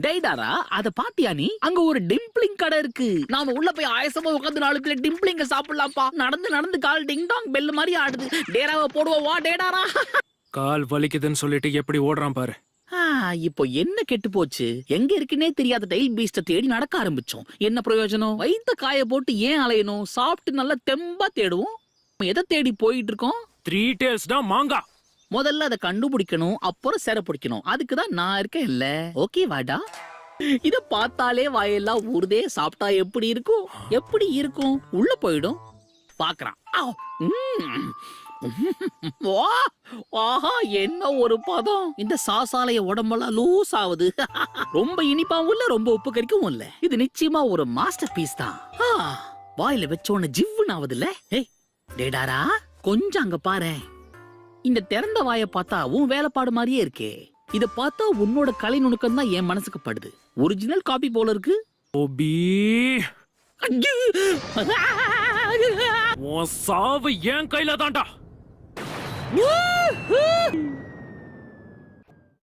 டேய்டாரா, அத பாத்தியா நீ? அங்க ஒரு டிம்பிளிங் கடை இருக்கு. நாம உள்ள போய் ஆயசமா உட்கார்ந்து 4 பிளேட் டிம்பிளிங்க சாப்பிடலாம்ப்பா. நடந்து நடந்து கால் டிங் டாங் பெல் மாதிரி ஆடுது. டேராவை போடுவோம் வா டேடாரா. கால் வலிக்குதுன்னு சொல்லிட்டு எப்படி ஓடுறான் பாரு. இப்போ என்ன கெட்டு போச்சு? எங்க இருக்குன்னே தெரியாத டைல் பீஸ்ட தேடி நடக்க ஆரம்பிச்சோம். என்ன பிரயோஜனம்? வயித்த காய போட்டு ஏன் அலையணும்? சாப்பிட்டு நல்லா தெம்பா தேடுவோம். எதை தேடி போயிட்டு இருக்கோம்? 3 டேல்ஸ் தான் மாங்கா. முதல்ல அதை கண்டுபிடிக்கணும், அப்புறம் சேர பிடிக்கணும். அதுக்குதான் நான் இருக்கேன் இல்ல. ஓகே வாடா. இத பார்த்தாலே வாயெல்லாம் ஊறுதே. சாப்பிட்டா எப்படி இருக்கும்? எப்படி இருக்கும்? உள்ள போயிடும். பாக்குறான். ஆஹா, என்ன ஒரு பதம்! இந்த சாசாலைய உடம்பெல்லாம் லூஸ் ஆகுது. ரொம்ப இனிப்பாவும் இல்ல, ரொம்ப உப்பு கறிக்கவும் இல்ல. இது நிச்சயமா ஒரு மாஸ்டர் பீஸ் தான். வாயில வச்சோன்னு ஜிவ்வுன்னு ஆகுதுல்ல. ஏய் டேடாரா, கொஞ்சம் அங்க பாரு. இந்த திறந்த வாய பார்த்தா உன் வேலைப்பாடு மாதிரியே இருக்கே. இத பார்த்தா உன்னோட கலை நுணுக்கம் தான் என் மனசுக்கு படுது. ஒரிஜினல் காப்பி போல இருக்கு. ஓபி, உன் சாவு என் கையில தான்டா.